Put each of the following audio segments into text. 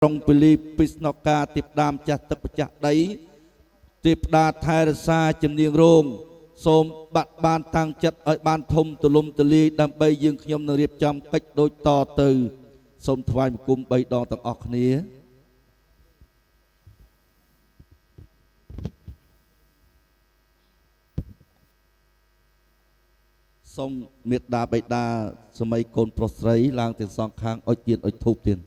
trong pili pisnoka tiếp đam chặt tập chặt đấy tiếp đa thay ra chấm niềng rôm xôm bạn ban tăng chất ở ban thông từ lùm từ ly đam bay dương nhom nở điệp trong cách đôi to từ xôm thoại cùng bay đo tầng ọc nía xôm miệt đa bay đa sớm côn prosấy lang tiền song khang oi tiền oi thục tiền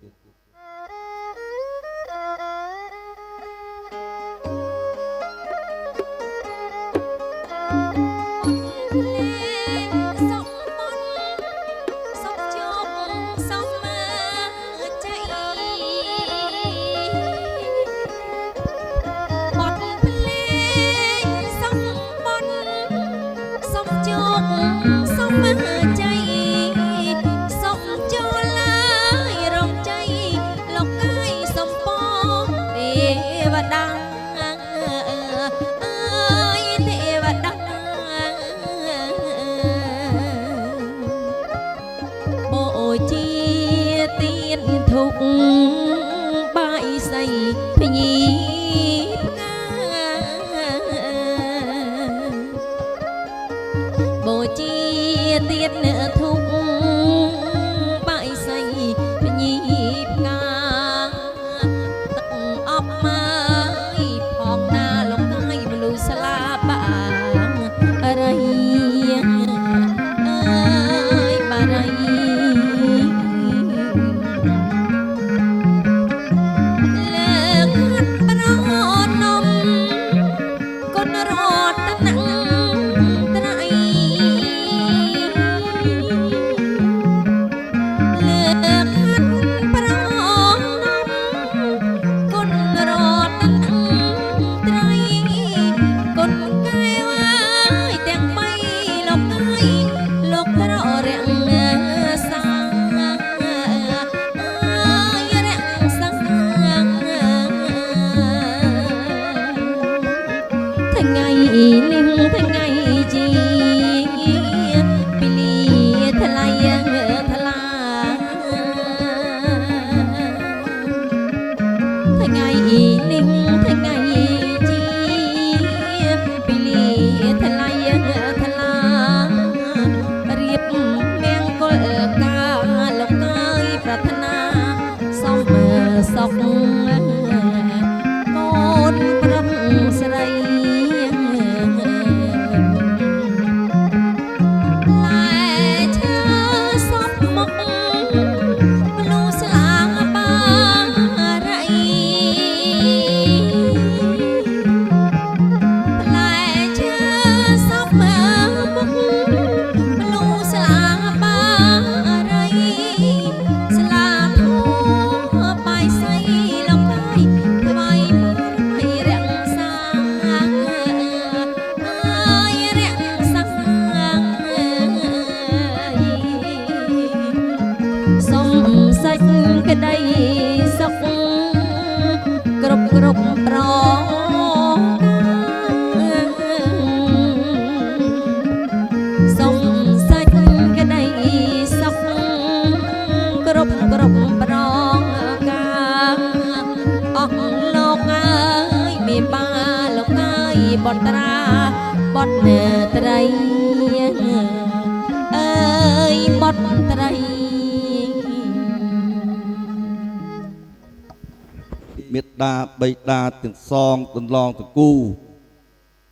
bay đa từng song từng long từng cu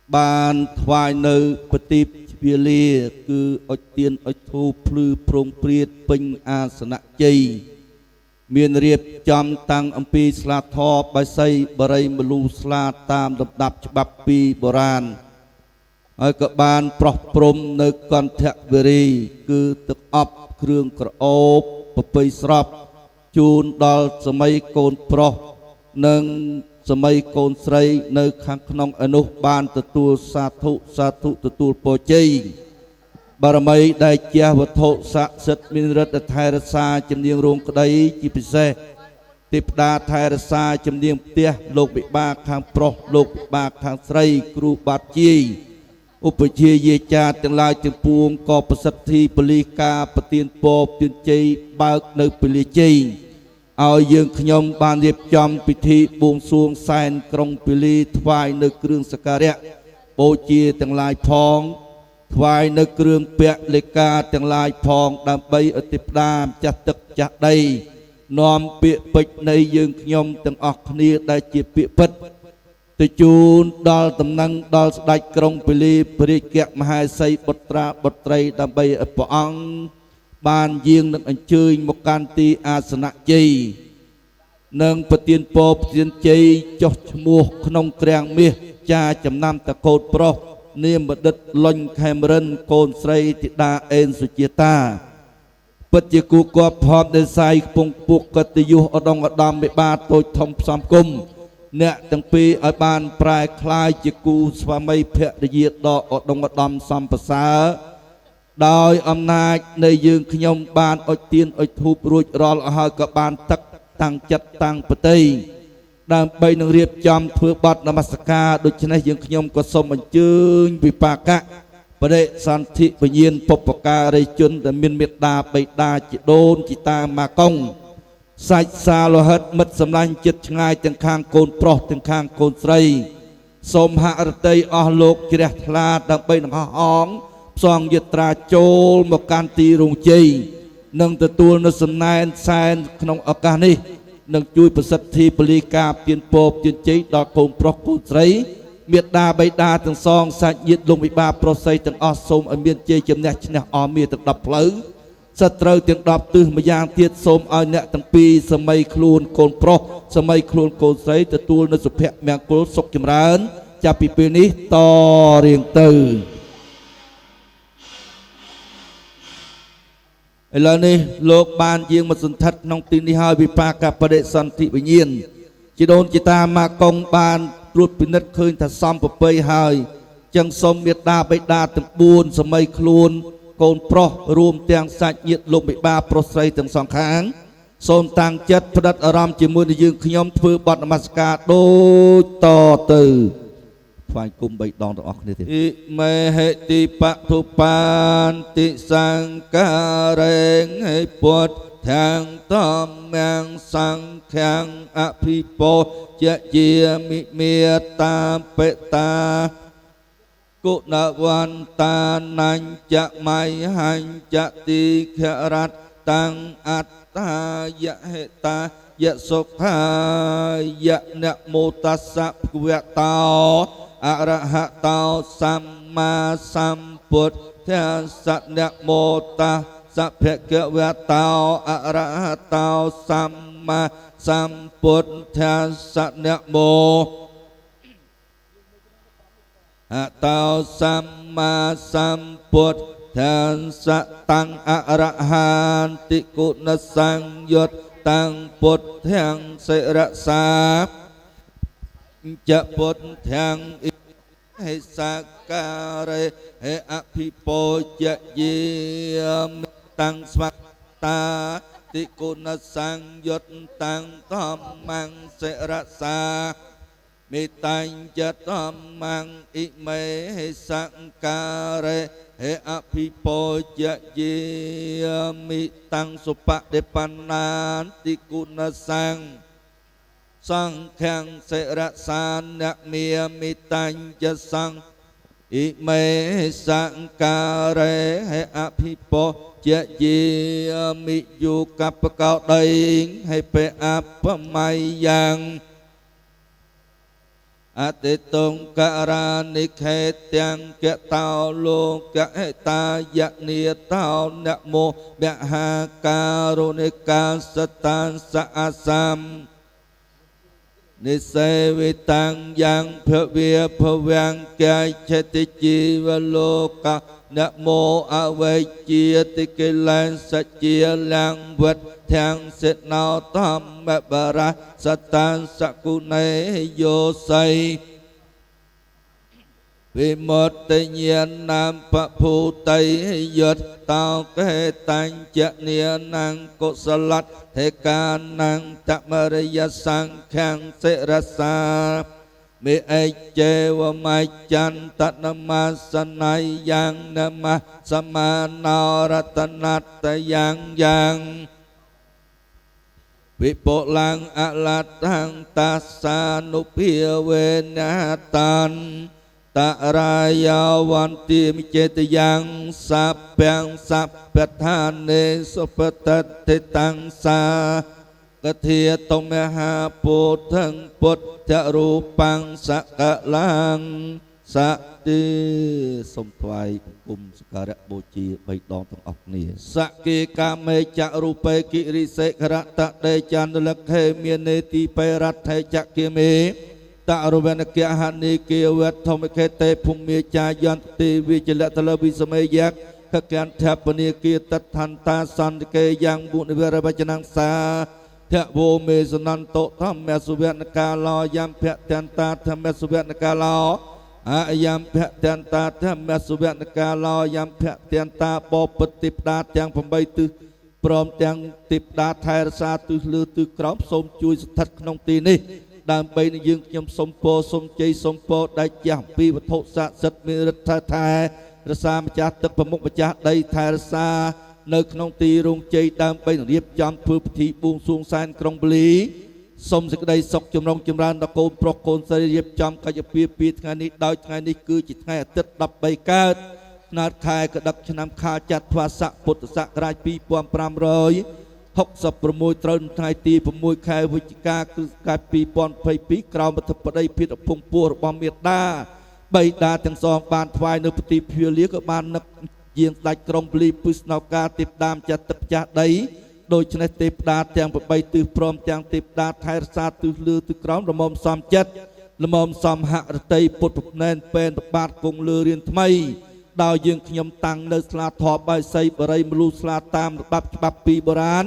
ban thoại nơi bát tiếp về lia cứ oi tiên oi thu plư prong priết pinh a sna chay miền riệp chăm tăng âm pi sla tho bài say bơi mlu sla tam đập đập chập pi boran ở các ban prop prom nơi con thẹt về ri cứ tự ấp krương cọp bơi srap chun đal sớm côn pro nângสมัยโกนไสรในข้างขนมอนุบาลตะตูสาธุตะตูปอจีบารมีได้เจ้าวัตถุศักดิ์สิทธิ์มินรัตไทยรัศาจำเนียงรวมกระไดจิพิเศษติปดาไทยรัศาจำเนียงเตี้ยโลกบิบาข้างโปรโลกบิบาข้างไสรครูบาจี อุปเชยจาทั้งหลายจึงปวงก่อประสิทธิปริกาปฏิญโปปจึงใจบากในปริจีอ ឲ្យយើងខ្ញុំបានរៀបចំពិធីបួងសួងសែនក្រុងពាលីថ្វាយនៅគ្រឿងសក្ការៈបូជាទាំងឡាយផងថ្វាយនៅគ្រឿងពាក់លេខាទាំងឡាយផងដើម្បីឲ្យទេវតាម្ចាស់ទឹកម្ចាស់ដីនាំពាក្យពេចន៍នៃយើងខ្ញុំទាំងអស់គ្នាដែលជាពាក្យពិតទៅជូនដល់តំណែងដល់ស្ដេចក្រុងពាលីព្រះរាជមហេសីបុត្រាបុត្រីដើម្បីឲ្យព្រះអង្គបានយាងនឹងអញ្ជើញមកកាន់ទីអាសនៈជ័យនិងប្រទានពរប្រទានជ័យចុះឈ្មោះក្នុងគ្រាំងមាសចាចំណាំតកូនប្រុសនាមបណ្ឌិតលុញខេមរិនកូនស្រីធីតាអេនសុជាតាពិតជាគូគប់ផបដេសាយខ្ពងពុកកតយុះឧត្តមឧត្តមមេបាតូចធំផ្សំគុំអ្នកទាំងពីរឲ្យបានប្រែคล้ายជាគូស្វាមីភរិយាដ៏ឧត្តមឧត្តមសំប្រសើរដោយអំណាចនៃយើងខ្ញុំបានអុជទៀនអុជធូបរួចរាល់ហើយក៏បានទឹកតាំងចិត្តតាំងប្រតិដើម្បីនឹងរៀបចំធ្វើបទនមស្ការដូច្នេះយើងខ្ញុំក៏សូមអញ្ជើញវិបាកៈបដិសន្ធិវិញ្ញាណពុព្វការីជនដែលមានមេត្តាបិតាជីដូនជីតាម៉ាកុងសាច់សាលោហិតមិត្តសម្លាញ់ចិត្តឆ្ងាយទាំងខាងកូនប្រុសទាំងខាងកូនស្រីសូមហរតីអស់លោកជ្រះថ្លាដើម្បីនឹងហោះអងផ្សងយត្រាចូលមកកាន់ទីរោងជ័យនិងទទួលនូវសំណែនសែនក្នុងឱកាសនេះនឹងជួយប្រសិទ្ធិពលីការទានពរទានជ័យដល់កូនប្រុសកូនស្រីមេត្តាបិតាទាំងសងសាច់ញាតិលោកវិបាប្រុសស្រីទាំងអស់សូមឲ្យមានជ័យជំនះឈ្នះអស់មានទាំង10ផ្លូវសត្រូវទាំង10ទិសម្យ៉ាងទៀតសូមឲ្យអ្នកទាំងពីរសម័យខ្លួនកូនប្រុសសម័យខ្លួនកូនស្រីទទួលនូវសុភមង្គលសុខចម្រើនចាប់ពីពេលនេះតរៀងទៅឥឡូវនេះលោកបានយាងមកសន្ធិដ្ឋក្នុងទីនេះហើយវិបាកបដិសន្ធិវិញ្ញាណជីដូនជីតាម៉ាកុងបានត្រួតពិនិត្យឃើញថាសំប្រពៃហើយចឹងសូមមេត្តាបិតាទាំង4សម័យខ្លួនកូនប្រុសរួមទាំងសាច់ញាតិលោកវិបាប្រុសស្រីទាំងសងខាងសូមតាំងចិត្តផ្ដិតអារម្មណ៍ជាមួយនឹងយើងខ្ញុំធ្វើបទនមស្ការដូចតទៅថ្វាយគុំ3ដងទាំងអស់គ្នាទៀតអ៊ិមេហេតិបទុបានតិសង្ការេងហេពុទ្ធធាងតំមាំងសង្ឃាំងអភិពោជាជាមិមេតាបេតាគុណវន្តានញ្ចមៃហញ្ចតិខរតតាំងអត្តាយហេតាយសុខាយនមោតស្សៈភវតោអរហតោសម្មាសម្ពុទ្ធស្សៈនមោតស្សៈភគវតោអរហតោសម្មាសម្ពុទ្ធស្សៈនមោអតោសម្មាសម្ពុទ្ធស្សៈតាំងអរហន្តិគុណសង្យុតតាំងពុទ្ធទាំងសិរសាចពុទ្ធទាំងហេសការេហេអភិពោជយាមិតាំងស្វតាតិគុណសង្យុតតាំងធម្មងសិរសាមេតាញ់ចតម្មងអ៊ិមេហេសការេហេអភិពោជយាមិតាំងសុបដិបណ្ណាតិគុណសង្ឃសង្ឃាំងសិរសានមេមិតាញ់ចសង្ឃអ៊ិមេសង្ការេហេអភិពោជយាមិយុកបកោដីហេបេអបមៃយ៉ាងអតិតងការនិខេទាំងកតោលោកហេតាយនិតោនមោមហាការុណិកាសតានសអសាមនិសេវិតាំងយ៉ាងភវាភវាំងកាយចតិជីវលោកនមោអវេជាតិកិលេនសជាលាំងវត្តទាំងសិណោធម្មបរាសតានសគុណេយោស័យវិមុតតិញ្ញានាមពភូតៃយុតតោកេតាញ់ចនានាងកុសលតថេកានាងតមរិយសង្ឃាំងសិរសាមេអេចេវមច្ចន្តនមសណៃយ៉ាងនមសមាណរតនតយ៉ាងយ៉ាង วิปุลังอลัตถังตัสสานุพิเวนะตันตะรายาวันติมิเจตยังสัพเพงสัพพทานเนสุปตัตติตังสากเทียตมหาปุถังปุถจะรูปังสักลังสักติสมถวายกุมสการะบูชีใบดองทั้งออกนี่สักกิกาเมจะรูปกิริเสกระตะเดจันทลักเขเมียนเนติไปรัตไทจักเกเมตะรุเวนเกียหันนิเกเวทธรรมเขเตภูมิจายันติวิจเลตลวิสมัยยักขการแทบปนิเกียตัทันตาสันเกยังบุญเวรบัจนังสาเทโวเมสนันโตธรรมเมสุเวนกาลอยามเพเตนตาธรรมเมสุเวนกาลอายามเพเตนตาธรรมเมสุเวนกาลอยามเพเตนตาปปฏิปดาแจงพมใบตึพร้อมแจงติปดาไทยรสาตุลือตุกรอบสมจุยสถัดขนมตีนี้ดามไปในยืงยมสมโพสมใจสมโพได้ย่างปีวัฏสะสัตมีรัฐไทยรสามจัตตึกประมุขจัตได้ไทยรสาในขนมตีรงใจดามไปเรียบจำพื้นพิธีบวงสรวงแสนกรงบลีสมสิกได้ศกจำลองจำรานตะโกนโปรโกนเรียบจำกายเปียปีงานนี้ดาวงานนี้คือจิตไงติดดับใบเกิดนาคายกระดับชนำคาจัดภาษะปุตตะกรายปีปวมปรามรอย60ประมวยตรนไทยตีประมวยแค่วิจิกาคือการปีปอนไฟปีกราวมาทำประเดี๋ยวพิษพงปัวบอมเมียดาใบดาทั้งสองบานทวายในปฏิเพียเลี้ยกับบานนักเยียงได้กรมปลีปุสนากาติดดามจัดตับจัดได้โดยชนะติดดาแจงใบตือพร้อมแจงติดดาไทยศาสตร์ตือลือตือกราวละมอมซ้ำจัดละมอมซ้ำหักไตปุตแนนเป็นบาดกงเลือเรียนทำไมดาวยืงขยมตังในสลาทอใบไซบไรมลูสลาตามบับฉบับปีโบราณ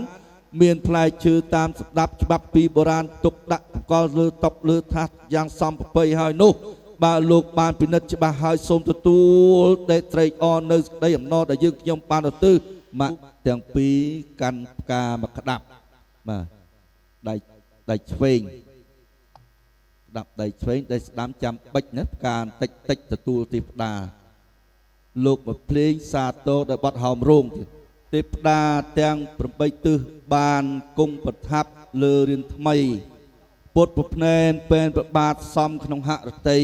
เมียนพลายชื่อตามสดับฉบับปีโบราณตกดักก็เลือตกเลือทัดอย่างซ้ำไปหายนุบาลูกบานพินัจบาหายสมตัวได้ไตรออนในได้ยำนอได้ยืงขยมปานตื้อมาแต่งปีกันกามากระดับมาได้เชงดับได้เชงได้สามจำบัดนับการติดตัวติดดาลูกมาเพลงซาโตได้บัดหอมรุ่งติดดาแตงประใบตือบานกุ้งประทับเลือเรียนทำไมปดปบแนนเป็นประบาดซ้ำขนมหะตี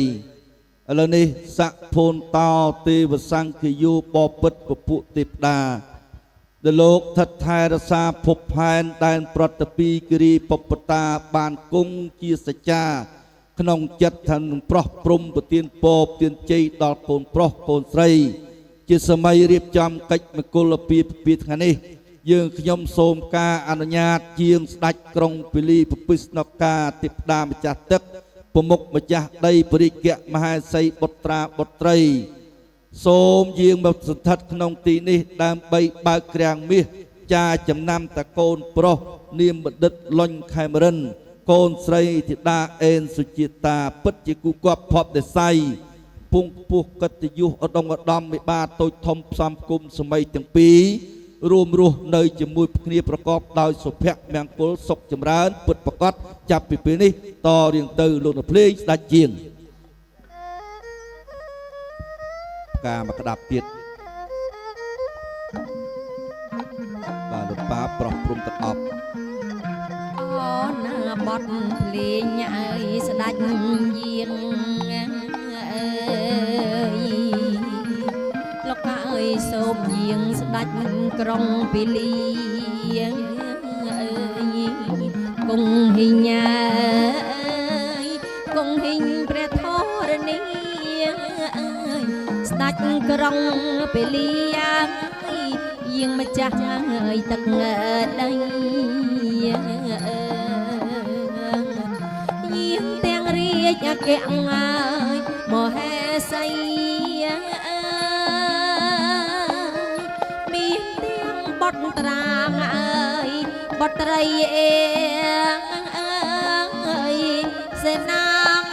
อะไรนี่สักพลตอตีวสังขยูปอปิดปปุติดดาเดโลกทัดไทยรสาพบพายแดนปรตปีกรีปปตาบานกุ้งกีสจาขนมจัดทันปลอกปรุมปเตียนโปบเตียนใจดอกโคนปลอกโคนไตรจิตสมัยเรียบจำกิจมกุลปีทางนี้ยืงขยมโสมกาอนุญาตเยียงสดัดกรงปิลีปปิสนกาติดดามจัดตึกปมุกมจัดได้ปริเกะมหาไซบตราบตรีโสมเยียงแบบสุทัดขนมตีนี้ดามใบบาเกรียงมีจาจำนำตะโกนโปรเนียมบดลอนไคมรันโกนไซติดาเอ็นสุจิตาปัจจิกุกบพอบเดไซปุงปุกกติยุอดงอดอมไม่บาโตทอมสามกุมสมัยตั้งปีรวมรูในจมูกคณีประกอบโดยสุภะแมงโกลศกจำร้านปุดประกอบจับปีนี้ต่อเรียงตือลงเพลงได้เจียงการมากระดับเปียดบาลป้าปลอกปรุงตะอบหน้าบอดเพลงใหญ่สดัดเยียงลูกกาเอ้ยโสมเยียงสดัดกรงปิลีกงหิญญากงหิญประทอรณีสดัดกรงปิลียังมาจากตักเงินได้ยังเตียงเรียกแกงไงมอแห่ใส่มีเตียงบดตรางบดไรเองเสนาง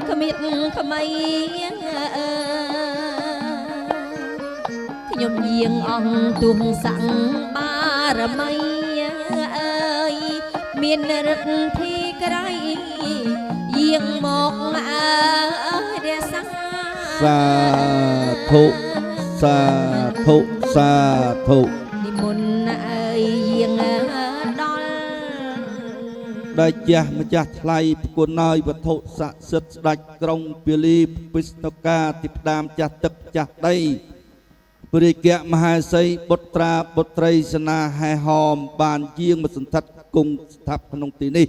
ขมิดขมายยมเยียงอ่องตุงสังบารมัยเมียนรักที่ไกลเยียงมองเดสังสาธุสาธุสาธุนิมนต์เยียง ដែលជាម្ចាស់ថ្លៃប្រគុណហើយវត្ថុស័ក្តិសិទ្ធិស្ដេចក្រុងពាលីពិស្ណុកាទីផ្ដាមចាស់ទឹកចាស់ដីព្រះរាជមហាសីបុត្រាបុត្រីសនាហែហោមបានយាងមកសន្ធិដ្ឋគង់ស្ថាបក្នុងទីនេះ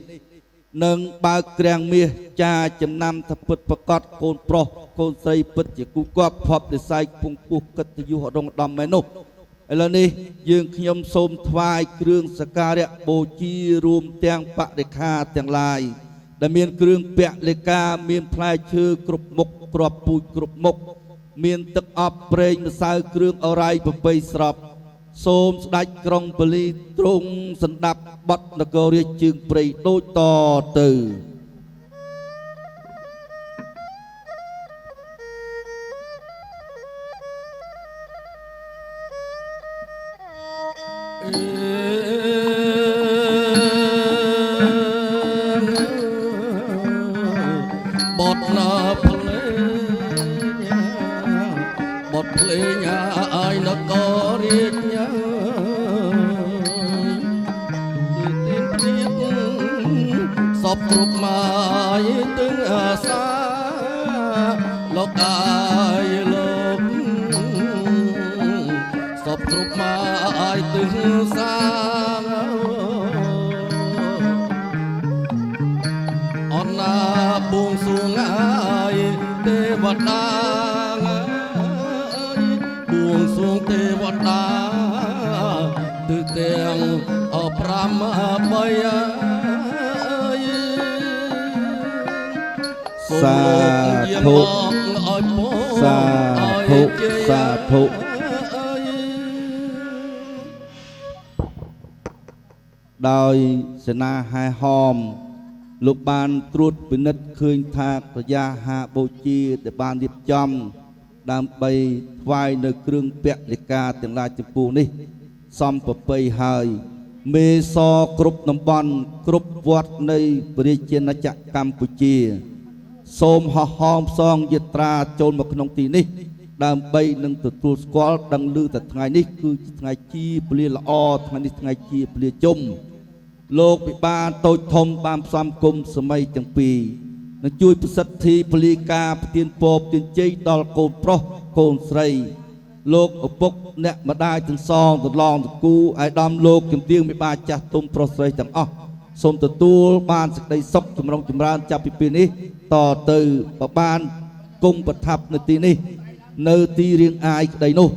នឹងបើកគ្រាំងមាសចាចំណាំថាពិតប្រកបកូនប្រុសកូនស្រីពិតជាគូគប់ភពនិស័យពងពុះកិត្តិយសឧត្តមឧត្តមមែននោះឥឡូវនេះយើងខ្ញុំសូមថ្វាយគ្រឿងសក្ការៈបូជារួមទាំងបរិខាទាំងឡាយដែលមានគ្រឿងពាក់លេខាមានផ្លែឈើគ្រប់មុខគ្រាប់ពូជគ្រប់មុខមានទឹកអប់ប្រេងម្សៅគ្រឿងអរ៉ៃប្រពៃស្រប់សូមស្ដេចក្រុងពលីទ្រង់សណ្ដាប់បត់នគររាជជើងព្រៃដូចតទៅបត់ណាភ្លេងបត់ភ្លេងអាយនគររាជទីព្រៀបសពគ្រប់ម៉ាយទឹងអាសាលោកអាយលោកសពគ្រប់ម៉ាយទឹងសាអនណាបួងសួងអាយទេវតាបួងសួងទេវតាទិទាំងអ5 សាធុសាធុសាធុដោយសេនាហែហោមលោកបានត្រួតពិនិត្យឃើញថាក្រយាហាបូជាដែលបានរៀបចំដើម្បីថ្វាយនៅគ្រឿងពាក់លេខាទាំងឡាយចំពោះនេះសំប្រពៃហើយមេសគ្រប់តំបន់គ្រប់វត្តនៃព្រះរាជាណាចក្រកម្ពុជាសូមហោះហោមផ្សងយាត្រាចូលមកក្នុងទីនេះដើម្បីនឹងទទួលស្គាល់ដឹងឮតែថ្ងៃនេះគឺជាថ្ងៃជាពលិល្អថ្ងៃនេះថ្ងៃជាពលិជុំលោកពិបាលតូចធំបានផ្សំគុំសម័យទាំងពីរនឹងជួយប្រសិទ្ធិពលិការប្រទានពរទានជ័យដល់កូនប្រុសកូនស្រីលោកឪពុកអ្នកម្ដាយទាំងសងតឡងតគូអាយដាមលោកជំទាវមេបាចាស់ទុំប្រុសស្រីទាំងអស់សូមទទួលបានសេចក្តីសុខចម្រុងចម្រើនចាប់ពីពេលនេះតទៅបបានគង់ប្រថាប់នៅទីនេះនៅទីរៀងអាយក្តីនោះ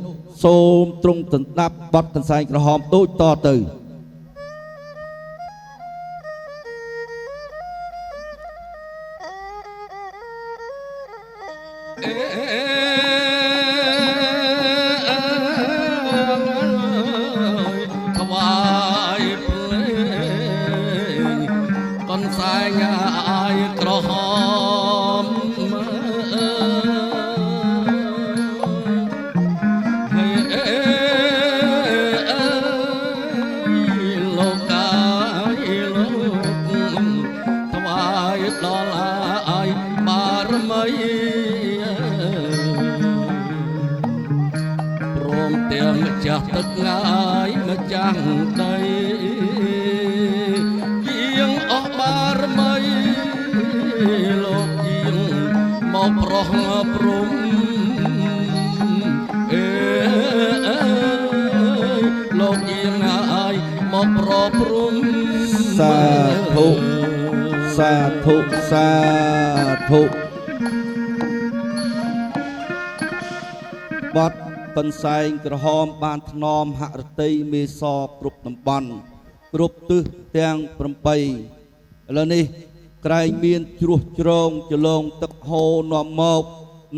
សូមទ្រង់ដណ្ដាប់បត់កន្សែងក្រហមដូចតទៅថ្វាយភ្លេងកនសែងអាយក្រហមលោកកាយលោកថ្វាយដល់អាយបារមីព្រមទាំងម្ចាស់ទឹកងាយម្ចាស់ដីជាងអស់បារមីលោកជាងមកប្រោះព្រំលោកជាងអាយមកប្រោះព្រំសាធុសាធុសាធុបត់កន្សែងក្រហមបានថ្នមហរតីមេសគ្រប់តំបន់គ្រប់ទិសទាំង8ឥឡូវនេះក្រែងមានជ្រោះជ្រងចលងទឹកហូរនាំមក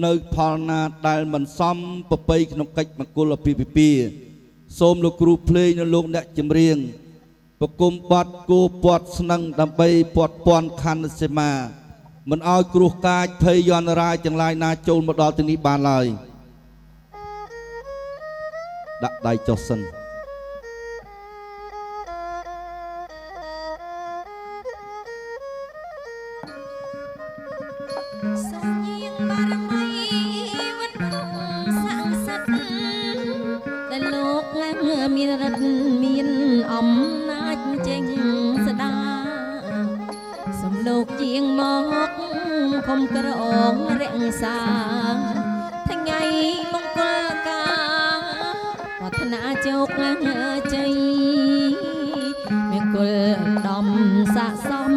នៅផលណាដែលមិនសមប្រពៃក្នុងកិច្ចមង្គលអាពាហ៍ពិពាហ៍សូមលោកគ្រូភ្លេងនិងលោកអ្នកចម្រៀងប្រគំបត់គោពាត់ស្នឹងដើម្បីពាត់ពាន់ខណ្ឌសីមាមិនឲ្យគ្រោះកាចភ័យយន្តរាយទាំងឡាយណាចូលមកដល់ទីនេះបានឡើយដាក់ដៃចុះសិនសូមយាងបារមីវត្តស័ក្តិសិទ្ធិដែលលោកមានរដ្ឋមានអំណាចចេញស្ដា លោកជាងមកខំក្រងរក្សាថ្ងៃមង្គលការវឌ្ឍនាជោគជ័យមង្គលដំស័កសម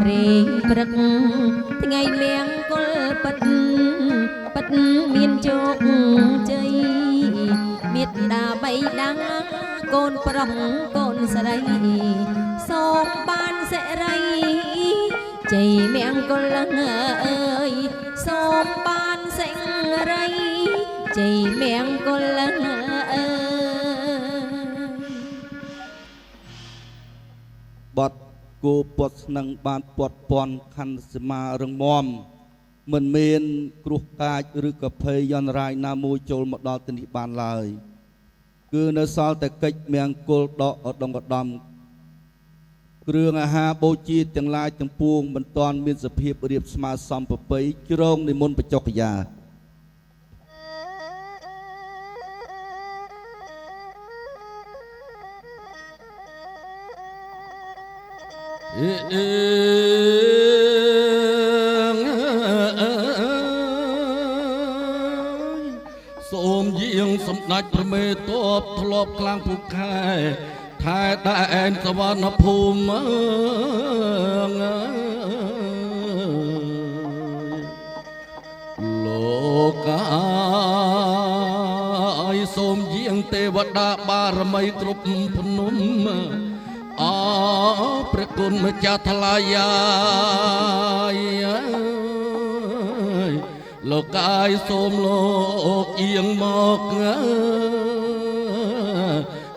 រេងព្រឹកថ្ងៃលៀងគល់ពិតមានជោគជ័យមេត្តាបៃតាកូនប្រុសកូនស្រីសូមបានសិរីជ័យមង្គលអើយសូមបានសិរីជ័យមង្គលអើយបត់គោពត់ស្នឹងបានពត់ពន់ខណ្ឌសមារឹងមាំមិនមានគ្រោះកាចឬក៏ភ័យយន្តរាយណាមួយចូលមកដល់ទីនេះបានឡើយគឺនៅសល់តែកិច្ចមង្គលដកឧត្តមឧត្តមគ្រឿងអាហារបូជាទាំងឡាយទាំងពួងមិនទាន់មានសភាពរៀបស្មើសមប្រពៃជ្រងនិមន្តបច្ចុក្កយាសូមយាងសម្ដេចព្រះមេតបធ្លាប់ខ្លាំងពូខែថែដែនសវណ្ណភូមិលោកកាយសូមយាងទេវតាបារមីគ្រប់ភ្នំអព្រះគុណម្ចាស់ថ្លាយាយលោកកាយសូមលោកអៀងមក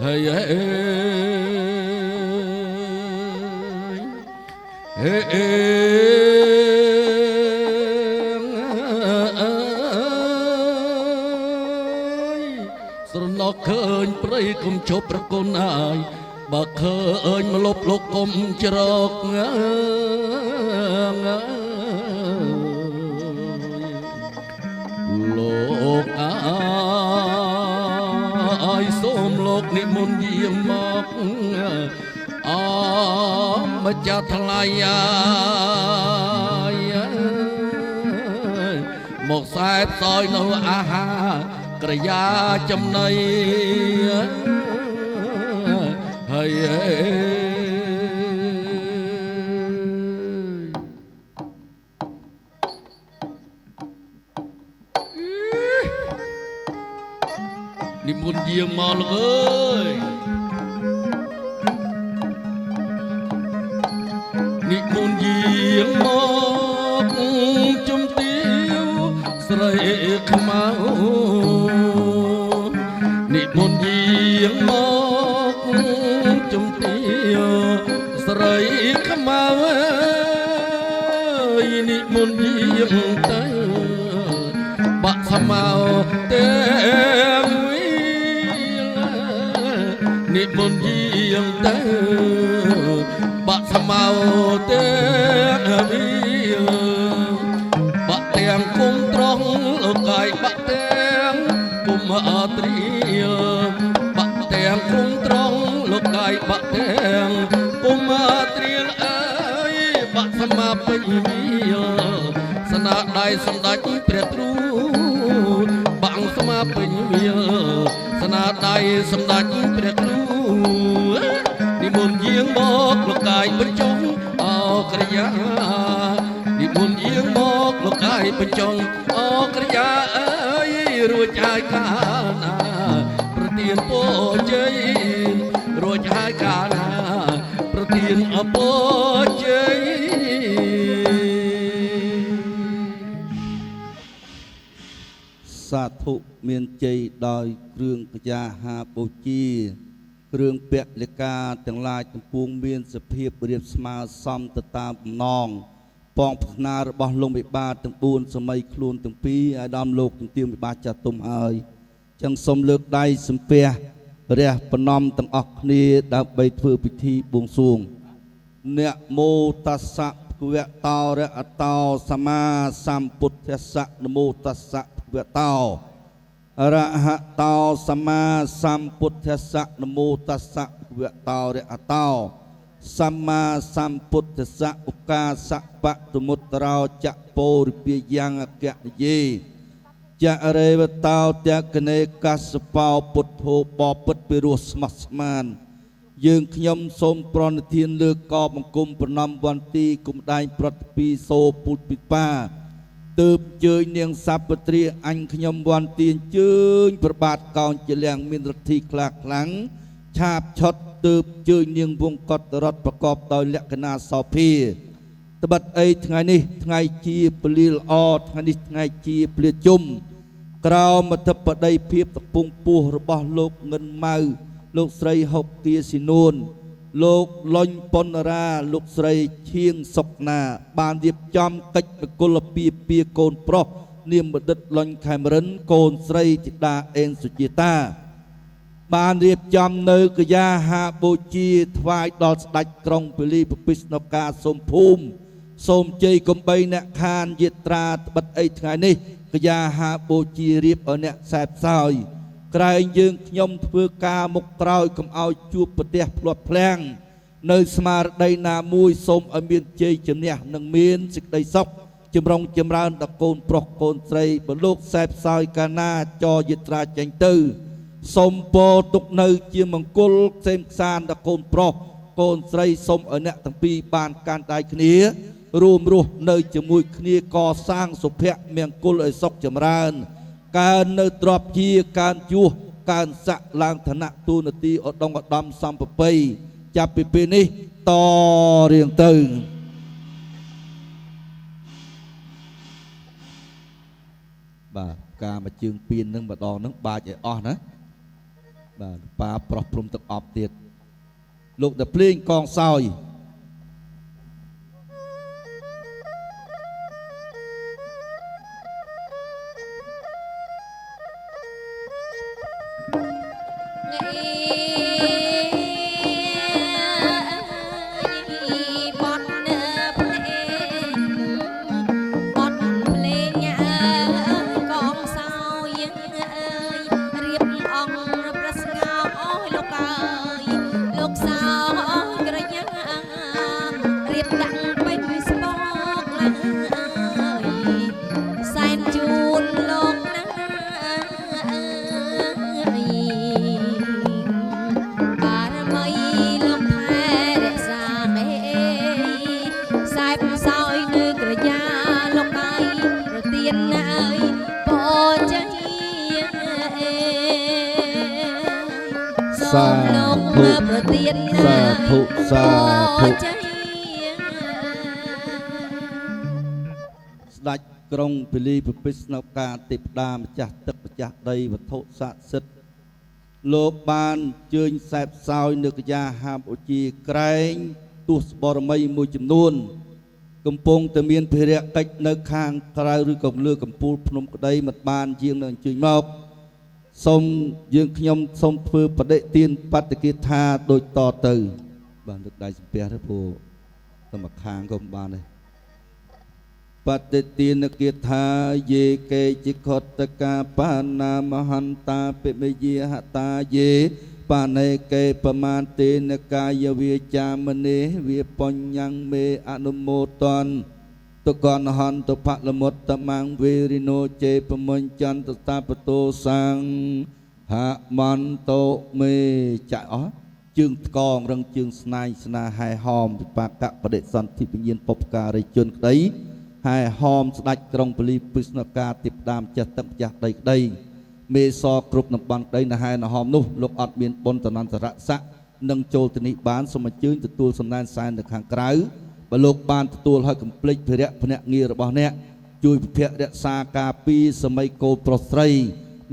ហើយស្រណោះឃើញព្រៃគុំជប់ប្រគុណអាយបើឃើញមលប់លោកគុំច្រកលោកអាយសូមលោកនិមន្តយាងមកម្ចាស់ថ្លៃយាយមកសែបសោយនៅអាហារក្រយាចំណីហើយនិមន្តយាងមកលោកអើយនិមន្តយាងមកជំទាវស្រីខ្មៅនិមន្តយាងមកជំទាវស្រីខ្មៅនិមន្តយាងទៅបាក់ស្មៅទាំងនិមន្តយាងទៅបាក់ស្មៅទាំងបាក់ទាំងគុំត្រង់លោកកាយបាក់ទាំងគុំអត្រាបាក់ទាំងគុំត្រង់លោកកាយបាក់ទាំងគុំអត្រាអើយបាក់ស្មាពេញវាស្នាដៃសម្ដេចព្រះទ្រូបាំងស្មាពេញវាស្នាដៃសម្ដេចព្រះគ្រូនិមន្តយាងមកលោកកាយបញ្ចុងអក្រយានិមន្តយាងមកលោកកាយបញ្ចុងអក្រយាអើយរួចហើយកាលណាប្រទានពរជ័យរួចហើយកាលណាប្រទានអពរជ័យសាធុមានជ័យដោយគ្រឿងកញ្ញាហាបូជាគ្រឿងពលិកាទាំងឡាយទាំងពួងមានសភាពរៀបស្មើសមទៅតាមបំណងបងផ្នារបស់លោកវិបាទាំង4សម័យខ្លួនទាំងពីរឲ្យដំលោកទាំងទៀងវិបាចាស់ទុំហើយចឹងសូមលើកដៃសំពះរះប្រណំទាំងអស់គ្នាដើម្បីធ្វើពិធីបួងសួងนะโมตัสสะภะคะวะโตอะระหะโตสัมมาสัมพุทธัสสะนะโมตัสสะภะคะวะโตอะระหะโตสัมมาสัมพุทธัสสะนะโมตัสสะภะคะวะโตอะระหะโต សម្មាសម្ពុទ្ធស្សៈឧកាសៈបតុមុត្តរោចៈពោរិពាយ៉ាងអគ្គនិយេចរេវតោតកនេកសបោពុទ្ធោបពិតពីរស់ស្មោះស្មាន យើងខ្ញុំសូមប្រណិធានលើកកបង្គំប្រណំវន្ទីគុំដែងប្រតិពីសូពុទ្ធពិបាទើបជើញនាងសពត្រាអញខ្ញុំវន្ទីជើញប្របាទកោនជាលៀងមានរទ្ធីខ្លាខ្លាំងឆាបឆុតទើបជើញនាងវងកតរត់ប្រកបដោយលក្ខណៈសោភាត្បិតអីថ្ងៃនេះថ្ងៃជាពលីល្អថ្ងៃនេះថ្ងៃជាពលីជុំក្រោមអធិបតីភាពតពងពោះរបស់លោកងិនម៉ៅលោកស្រីហុកទាស៊ីនួនលោកលុញប៉ុនរាលោកស្រីឈៀងសុកណាបានរៀបចំកិច្ចមង្គលពាពាកូនប្រុសនាមបណ្ឌិតលុញខេមរិនកូនស្រីធីតាអេងសុជាតាបានរៀបចំនៅកយាហាបូជាថ្វាយដល់ស្ដេចក្រុងពលីពិស្ណការសូមភូមិសូមជ័យកំបីអ្នកខានយេត្រាត្បិតអីថ្ងៃនេះកយាហាបូជារៀបឲ្យអ្នកសែបសោយក្រែងយើងខ្ញុំធ្វើការមុខក្រោយកុំឲ្យជួបប្រទះផ្លាត់ភ្លាំងនៅស្មារតីណាមួយសូមឲ្យមានជ័យជំនះនិងមានសេចក្តីសុខចម្រុងចម្រើនដល់កូនប្រុសកូនស្រីបើលោកសែបសោយកាលណាចយត្រាចេញទៅសូមពោទុកនៅជាមង្គលផ្សេងផ្សានដល់កូនប្រុសកូនស្រីសូមឲ្យអ្នកទាំងពីរបានកាន់ដៃគ្នារួមរស់នៅជាមួយគ្នាកសាងសុភមង្គលឲ្យសុខចម្រើនកើននៅទ្របជាកើនជួសកើនស័កឡើងឋានៈទូនាទីឧត្តមឧត្តមសម្បបីចាប់ពីពេលនេះតរៀងទៅបាទការមកជើងពៀននឹងម្ដងនឹងបាច់ឲ្យអស់ណាបាទប៉ាប្រុសព្រំទឹកអប់ទៀតលោកតែភ្លេងកងសោយសាធុសាធុសាធុស្ដេចក្រុងពលីពិស្ណការទេពតាម្ចាស់ទឹកម្ចាស់ដីវត្ថុស័ក្តិសិទ្ធិលោកបានជើញសែបសោយនៅកយាហាបូជាក្រែងទស្សបរមីមួយចំនួនកំពុងតែមានភារកិច្ចនៅខាងក្រៅឬក៏លើកំពូលភ្នំក្តីមិនបានជាងនឹងអញ្ជើញមកសូមយើងខ្ញុំសូមធ្វើបដិទានបត្តិគាថាដូចតទៅបានលើកដៃសំពះទៅព្រោះតែមកខាងក៏មិនបានដែរបត្តិទានគាថាយេកេជិខតកាបាណាមហន្តាពិមេយហតាយេបាណេកេបមានទេនកាយវាចាមនេវាបញ្ញមេអនុមោទនតកនហន្តផលមុតតមាំងវេរិណោជេបមញ្ចន្តតាបតោសាំងហមន្តោមេចាអស់ជើងថ្កងរឹងជើងស្នាយស្នាហែហោមវិបាកបដិសន្ធិពញ្ញានបុព្វការីជនក្តីហែហោមស្ដេចក្រុងពលីពិស្ណការទីផ្ដាំចាស់ទឹកម្ចាស់ដីក្តីមេសគ្រប់តំបន់ក្តីនៅហែណហោមនោះលោកអត់មានបុណ្យតនន្តរស័ក្តិនឹងចូលទៅនេះបានសូមអញ្ជើញទទួលសំណែនសែននៅខាងក្រៅបើលោកបានទទួលឲ្យកំភ្លេចភារៈភ្នាក់ងាររបស់អ្នកជួយពិភាក្សរក្សាការពីសម័យកូនប្រុសស្រី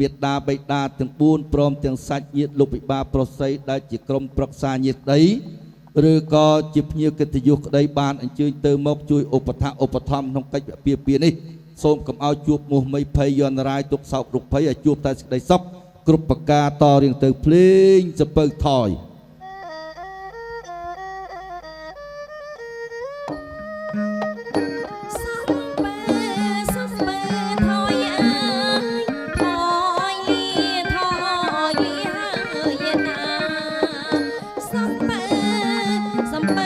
មេត្តាបិតាទាំង4ព្រមទាំងសាច់ញាតិលោកពិបាប្រុសស្រីដែលជាក្រុមប្រឹក្សាញាតិក្តីឬក៏ជាភ្ញៀវកិត្តិយសក្តីបានអញ្ជើញទៅមកជួយឧបត្ថម្ភឧបត្ថម្ភក្នុងកិច្ចពាពានេះសូមកុំឲ្យជួបមោះមីភ័យយន្តរាយទុកសោករុកភ័យឲ្យជួបតែសេចក្តីសុខគ្រប់ប្រការតរៀងទៅភ្លេងសពៅថយសំពើ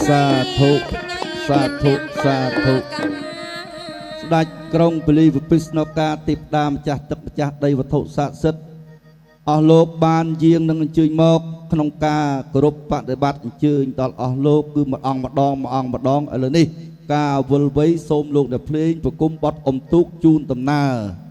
សាធុសាធុសាធុស្ដេចក្រុងពលីវពិស្ណការទីផ្ដាម្ចាស់ទឹកម្ចាស់ដីវត្ថុស័ក្តិសិទ្ធិអស់លោកបានយាងនឹងអញ្ជើញមកក្នុងការគោរពបដិបត្តិអញ្ជើញដល់អស់លោកគឺម្ដងម្ដងឥឡូវនេះការវល់វៃសូមលោកអ្នកភ្លេងប្រគំបទអុំទូកជូនដំណើរ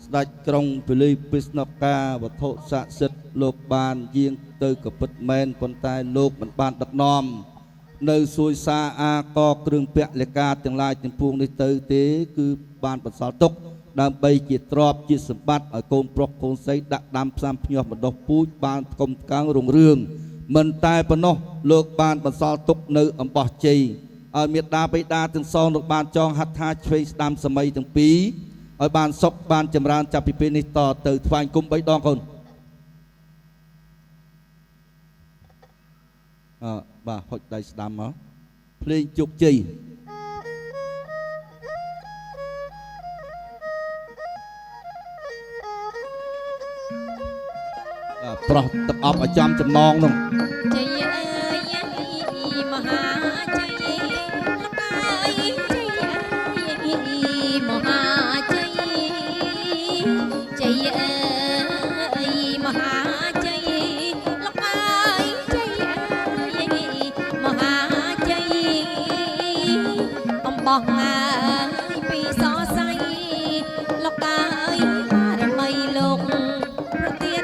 ស្ដេចក្រុងពលីពិស្ណការវត្ថុស័ក្តិសិទ្ធិលោកបានយាងទៅក៏ពិតមែនប៉ុន្តែលោកមិនបានដឹកនាំនៅសួយសាអាកគ្រឿងពាក់លេខាទាំងឡាយទាំងពួងនេះទៅទេគឺបានបន្សល់ទុកដើម្បីជាទ្រព្យជាសម្បត្តិឲ្យកូនប្រុសកូនស្រីដាក់ដាំផ្សំភ្ញាស់បណ្ដុះពូជបានថ្កុំថ្កើងរុងរឿងមិនតែប៉ុណ្ណោះលោកបានបន្សល់ទុកនៅអំបោះជ័យឲ្យមេដាបិតាទាំងសងលោកបានចងហត្ថថាឆ្វេងស្ដាំសម័យទាំងពីរឲ្យបានសុខបានចម្រើនចាប់ពីពេលនេះតទៅថ្វាយគុំ3ដងកូនបាទហុចដៃស្ដាំមកភ្លេងជោគជ័យប្រោះទឹកអប់ឲ្យចំចំណងនោះជ័យអើយមហាជ័យលោកអើយជ័យអើយមហាជ័យជ័យអើយមហាជ័យលោកអើយជ័យអើយមហាជ័យអំបោះអើយពីសរសៃលោកអើយបារមីលោកប្រទាន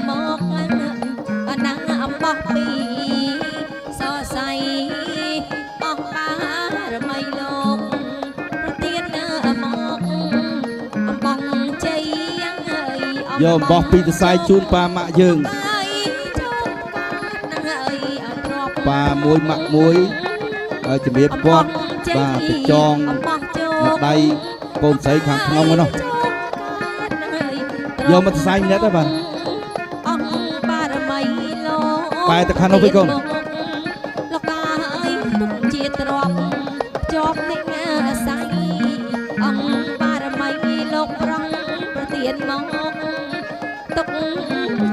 មកអំបោះពីសរសៃអស់បារមីលោកប្រទានមកអំបោះជ័យយកអំបោះពីសរសៃជូនប៉ាម៉ាក់យើងប៉ាមួយម៉ាក់មួយឲ្យជំរាបគាត់បាទទៅចងដៃកូនស្រីខាងក្នុងនោះយកមកសរសៃនេះទៅបាទបែរទៅខាងនោះវិញកូនលោកកាអើយទុកជាទ្រព្យជាប់និស្ស័យអង្គបារមីលោកប្រងប្រទានមកទុក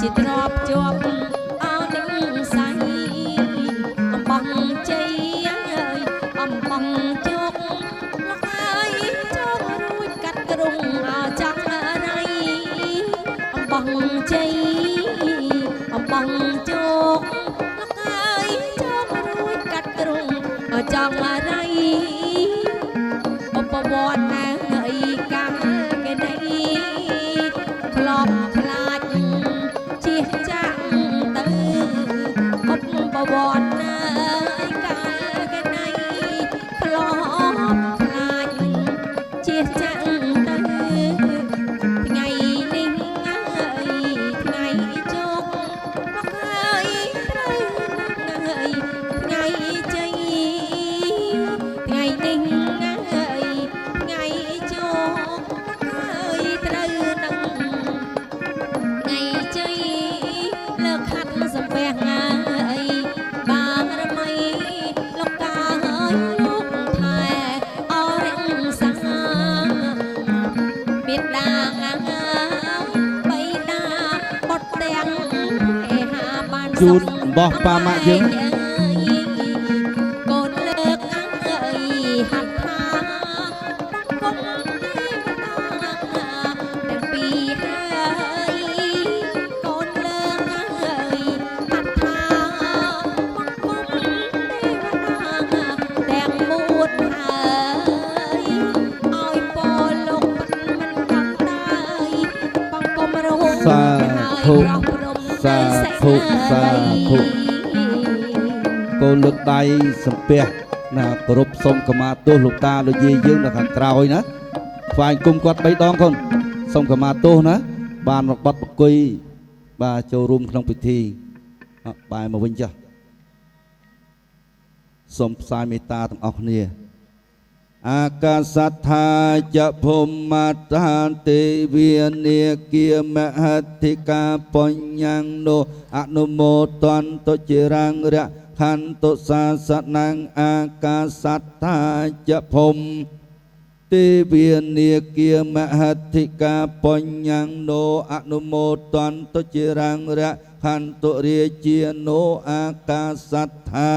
ជាទ្រព្យជាប់អោនិស្ស័យអំបងជ័យអើយអំបងជោគលោកអើយជោគរួចកាត់ក្រុងអោចង់រៃអំបងជ័យអំបងជោគចង់រៃឧបវត្តណាអីកាំគេណៃក្លប់ខ្លាចជិះចាក់ទៅឧបវត្តណាអីកាំគេណៃក្លប់ខ្លាចជិះចាក់ទៅថ្ងៃនេះថ្ងៃជោគមកហើយត្រូវថ្ងៃជ័យថ្ងៃនេះថ្ងៃជោគហើយត្រូវនឹងថ្ងៃជ័យលើកហាត់សំពះហើយបានរមីលោកកាហើយលោកថែអរិញសាបិតាបៃតាបត់ទាំងឯហាបានជូនបោះប៉ាម៉ាក់យើងព ធុកូនលើកដៃសំពះណាគោរពសូមខមាទោសលោកតាលោកយាយយើងនៅខាងក្រោយណាថ្វាយគុំគាត់3ដងកូនសូមខមាទោសណាបានមកបាត់ប្រគុយបាទចូលរួមក្នុងពិធីបែរមកវិញចាស់សូមផ្សាយមេត្តាទាំងអស់គ្នាអាកាសត្ថាចភុមមតាទេវានាគាមហត្ថិកាបញ្ញងនោអនុមោទន្តុចិរង្រខន្តុសាសនងអាកាសត្ថាចភុមទេវានាគាមហត្ថិកាបញ្ញងនោអនុមោទន្តុចិរង្រខន្តុរាជានោអាកាសត្ថា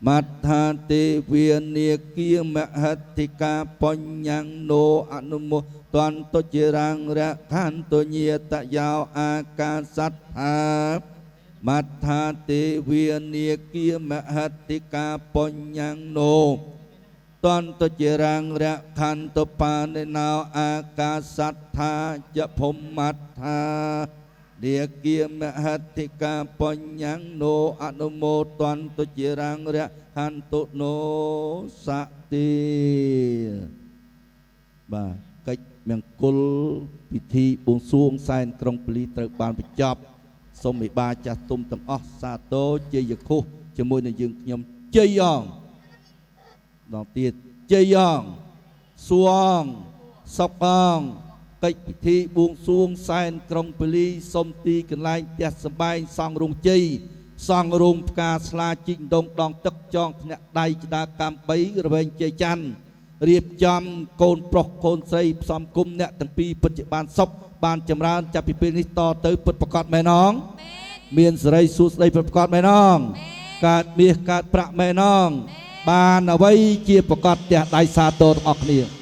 មត្ថាទេវានាគាមហត្ថិកាបញ្ញងនោអនុមោទន្តុចិរង្រខន្តុញាតយោអាកាសត្ថាមត្ថាទេវានាគាមហត្ថិកាបញ្ញងនោតន្តចិរង្រខន្តុបានិណោអាកាសត្ថាចភុមមត្ថានាគាមហត្ថិកាបញ្ញងនោអនុមោទន្តុចិរង្រខន្តុនោសតិបាទកិច្ចមង្គលពិធីបួងសួងសែនក្រុងពលីត្រូវបានបញ្ចប់សូមមេបាចាស់ទុំទាំងអស់សាទរជ័យខុសជាមួយនឹងយើងខ្ញុំជ័យយ៉ងដល់ទៀតជ័យយ៉ងសួងសុកអងកិច្ចពិធីបួងសួងសែនក្រុងពលីសុំទីកន្លែងផ្ទះសម្បែងសង់រោងជ័យសង់រោងផ្កាស្លាជីកដងដងទឹកចងធ្នាក់ដៃក្តារកម្ម3រវែងជ័យច័ន្ទរៀបចំកូនប្រុសកូនស្រីផ្សំគុំអ្នកទាំងពីរពិតជាបានសុខបានចម្រើនចាប់ពីពេលនេះតទៅពិតប្រកបមែនអងមានសេរីសួស្តីពិតប្រកបមែនអងកើតមាសកើតប្រាក់មែនអងបានអ្វីជាប្រកបផ្ទះដៃសាទរទាំងអស់គ្នា